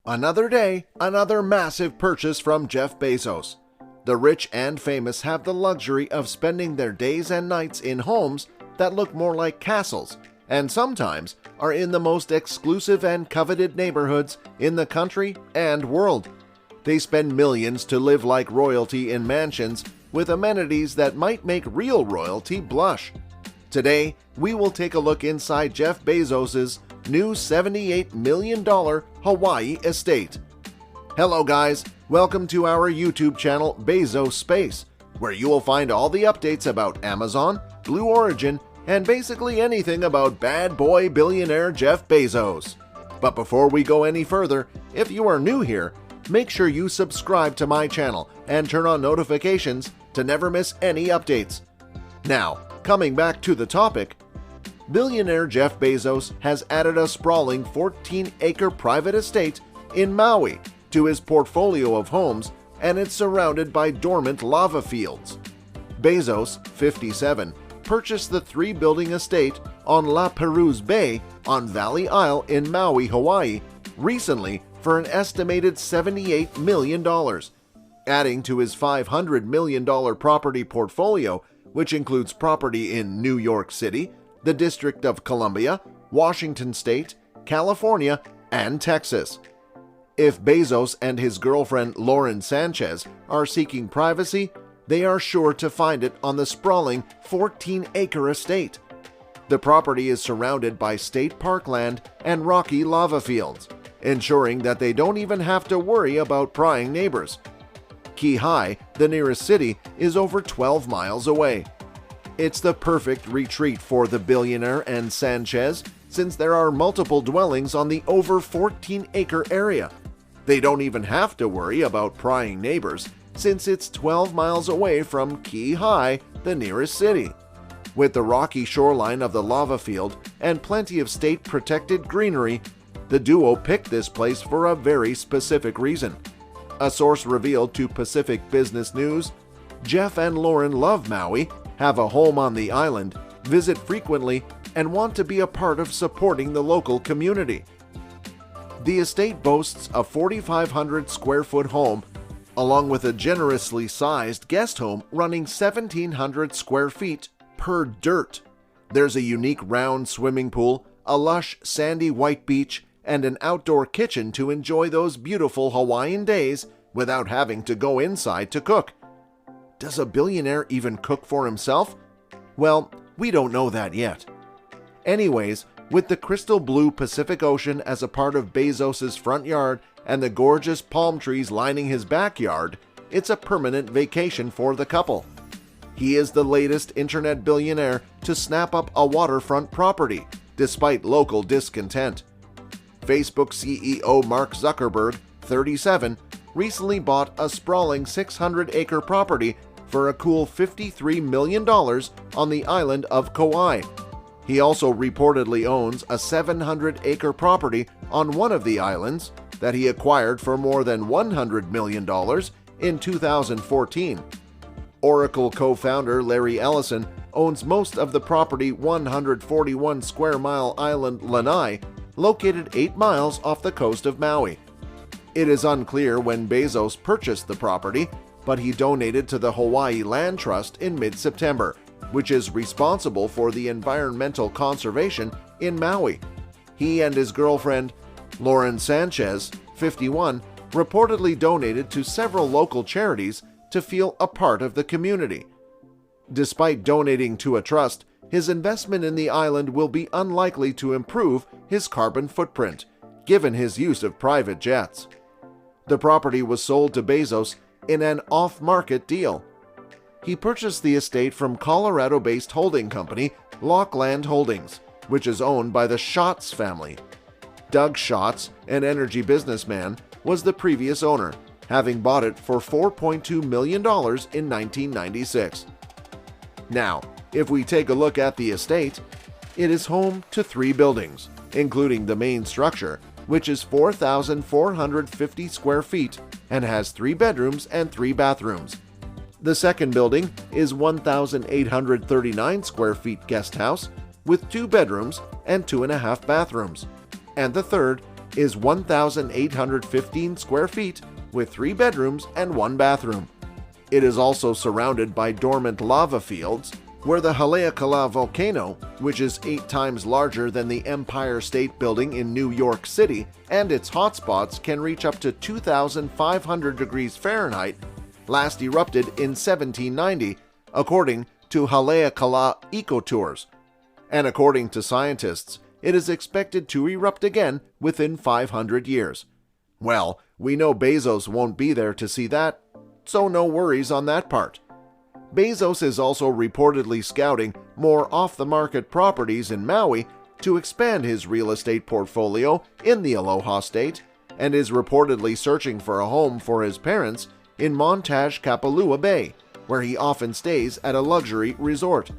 Another day, another massive purchase from Jeff Bezos. The rich and famous have the luxury of spending their days and nights in homes that look more like castles, and sometimes are in the most exclusive and coveted neighborhoods in the country and world. They spend millions to live like royalty in mansions with amenities that might make real royalty blush. Today, we will take a look inside Jeff Bezos' new $78 million Hawaii estate. Hello guys, welcome to our YouTube channel Bezos Space, where you will find all the updates about Amazon, Blue Origin, and basically anything about bad boy billionaire Jeff Bezos. But before we go any further, if you are new here, make sure you subscribe to my channel and turn on notifications to never miss any updates. Now, coming back to the topic, billionaire Jeff Bezos has added a sprawling 14-acre private estate in Maui to his portfolio of homes, and it's surrounded by dormant lava fields. Bezos, 57, purchased the three-building estate on La Perouse Bay on Valley Isle in Maui, Hawaii, recently for an estimated $78 million, adding to his $500 million property portfolio, which includes property in New York City, the District of Columbia, Washington State, California, and Texas. If Bezos and his girlfriend Lauren Sanchez are seeking privacy, they are sure to find it on the sprawling 14-acre estate. The property is surrounded by state parkland and rocky lava fields, ensuring that they don't even have to worry about prying neighbors. Kihei, the nearest city, is over 12 miles away. It's the perfect retreat for the billionaire and Sanchez, since there are multiple dwellings on the over 14-acre area. They don't even have to worry about prying neighbors, since it's 12 miles away from Kihei, the nearest city. With the rocky shoreline of the lava field and plenty of state-protected greenery, the duo picked this place for a very specific reason. A source revealed to Pacific Business News, Jeff and Lauren love Maui, have a home on the island, visit frequently, and want to be a part of supporting the local community. The estate boasts a 4,500 square foot home, along with a generously sized guest home running 1,700 square feet per dirt. There's a unique round swimming pool, a lush sandy white beach, and an outdoor kitchen to enjoy those beautiful Hawaiian days without having to go inside to cook. Does a billionaire even cook for himself? Well, we don't know that yet. Anyways, with the crystal blue Pacific Ocean as a part of Bezos' front yard and the gorgeous palm trees lining his backyard, it's a permanent vacation for the couple. He is the latest internet billionaire to snap up a waterfront property, despite local discontent. Facebook CEO Mark Zuckerberg, 37, recently bought a sprawling 600-acre property for a cool $53 million on the island of Kauai. He also reportedly owns a 700-acre property on one of the islands that he acquired for more than $100 million in 2014. Oracle co-founder Larry Ellison owns most of the property 141 square mile island Lanai, located 8 miles off the coast of Maui. It is unclear when Bezos purchased the property, but he donated to the Hawaii Land Trust in mid-September, which is responsible for the environmental conservation in Maui. He and his girlfriend, Lauren Sanchez, 51, reportedly donated to several local charities to feel a part of the community. Despite donating to a trust, his investment in the island will be unlikely to improve his carbon footprint, given his use of private jets. The property was sold to Bezos in an off-market deal. He purchased the estate from Colorado-based holding company Lockland Holdings, which is owned by the Schatz family. Doug Schatz, an energy businessman, was the previous owner, having bought it for $4.2 million in 1996. Now, if we take a look at the estate, it is home to 3 buildings, including the main structure, which is 4,450 square feet and has 3 bedrooms and 3 bathrooms. The second building is 1,839 square feet guest house with 2 bedrooms and 2.5 bathrooms. And the third is 1,815 square feet with 3 bedrooms and 1 bathroom. It is also surrounded by dormant lava fields, where the Haleakala volcano, which is 8 times larger than the Empire State Building in New York City, and its hotspots can reach up to 2,500 degrees Fahrenheit, last erupted in 1790, according to Haleakala Ecotours. And according to scientists, it is expected to erupt again within 500 years. Well, we know Bezos won't be there to see that, so no worries on that part. Bezos is also reportedly scouting more off-the-market properties in Maui to expand his real estate portfolio in the Aloha State, and is reportedly searching for a home for his parents in Montage Kapalua Bay, where he often stays at a luxury resort.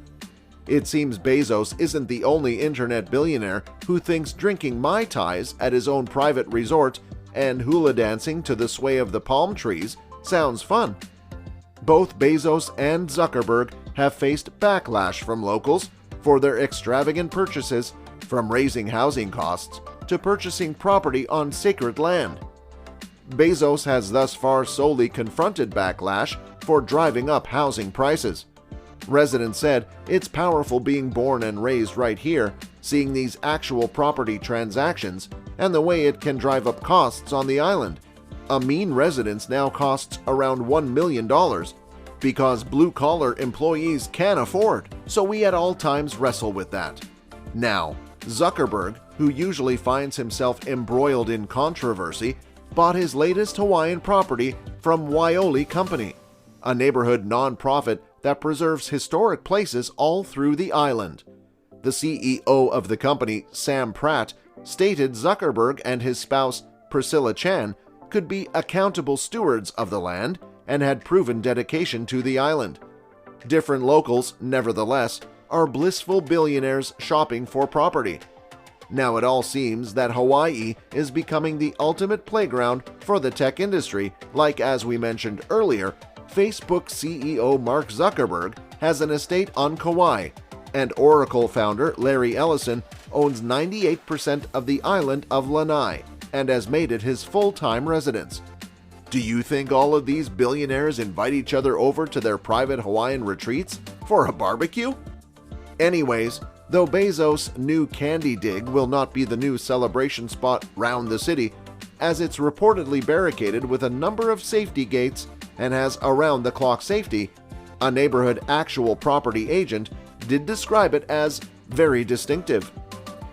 It seems Bezos isn't the only internet billionaire who thinks drinking Mai Tais at his own private resort and hula dancing to the sway of the palm trees sounds fun. Both Bezos and Zuckerberg have faced backlash from locals for their extravagant purchases, from raising housing costs to purchasing property on sacred land. Bezos has thus far solely confronted backlash for driving up housing prices. Residents said it's powerful being born and raised right here, seeing these actual property transactions and the way it can drive up costs on the island. A mean residence now costs around $1 million because blue-collar employees can afford, so we at all times wrestle with that. Now, Zuckerberg, who usually finds himself embroiled in controversy, bought his latest Hawaiian property from Waioli Company, a neighborhood non-profit that preserves historic places all through the island. The CEO of the company, Sam Pratt, stated Zuckerberg and his spouse, Priscilla Chan, could be accountable stewards of the land and had proven dedication to the island. Different locals, nevertheless, are blissful billionaires shopping for property. Now it all seems that Hawaii is becoming the ultimate playground for the tech industry, like, as we mentioned earlier, Facebook CEO Mark Zuckerberg has an estate on Kauai, and Oracle founder Larry Ellison owns 98% of the island of Lanai and has made it his full-time residence. Do you think all of these billionaires invite each other over to their private Hawaiian retreats for a barbecue? Anyways, though Bezos' new candy dig will not be the new celebration spot round the city, as it's reportedly barricaded with a number of safety gates and has around-the-clock safety, a neighborhood actual property agent did describe it as very distinctive.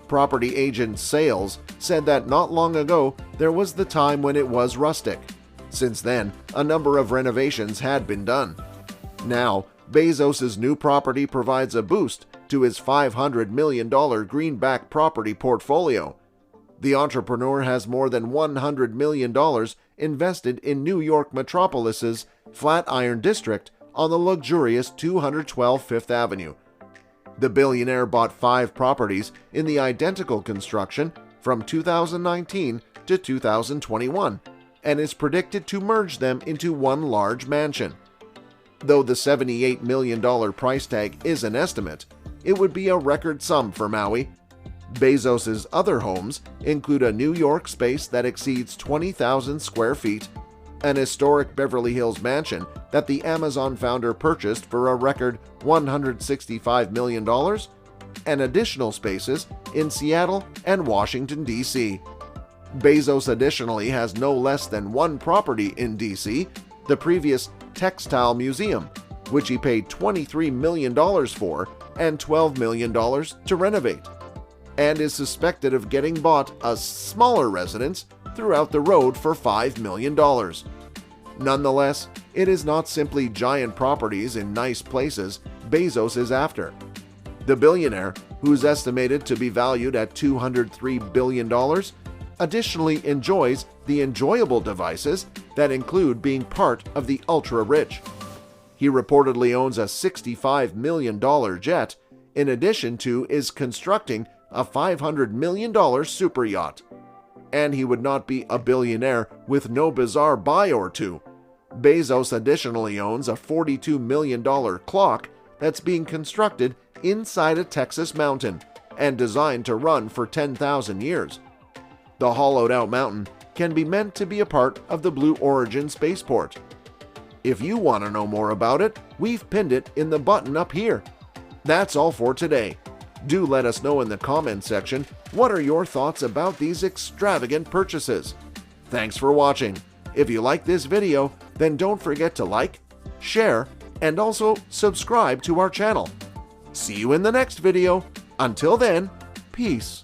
Property agent Sales said that not long ago there was the time when it was rustic. Since then, a number of renovations had been done. Now, Bezos' new property provides a boost to his $500 million greenback property portfolio. The entrepreneur has more than $100 million invested in New York Metropolis's Flatiron District on the luxurious 212 Fifth Avenue. The billionaire bought 5 properties in the identical construction from 2019 to 2021 and is predicted to merge them into one large mansion. Though the $78 million price tag is an estimate, it would be a record sum for Maui. Bezos' other homes include a New York space that exceeds 20,000 square feet, an historic Beverly Hills mansion that the Amazon founder purchased for a record $165 million, and additional spaces in Seattle and Washington, D.C. Bezos additionally has no less than one property in D.C., the previous Textile Museum, which he paid $23 million for and $12 million to renovate, and is suspected of getting bought a smaller residence throughout the road for $5 million. Nonetheless, it is not simply giant properties in nice places Bezos is after. The billionaire, who's estimated to be valued at $203 billion, additionally enjoys the enjoyable devices that include being part of the ultra-rich. He reportedly owns a $65 million jet, in addition to is constructing a $500 million super yacht. And he would not be a billionaire with no bizarre buy or two. Bezos additionally owns a $42 million clock that's being constructed inside a Texas mountain and designed to run for 10,000 years. The hollowed-out mountain can be meant to be a part of the Blue Origin spaceport. If you want to know more about it, we've pinned it in the button up here. That's all for today. Do let us know in the comments section what are your thoughts about these extravagant purchases. Thanks for watching. If you like this video, then don't forget to like, share, and also subscribe to our channel. See you in the next video. Until then, peace.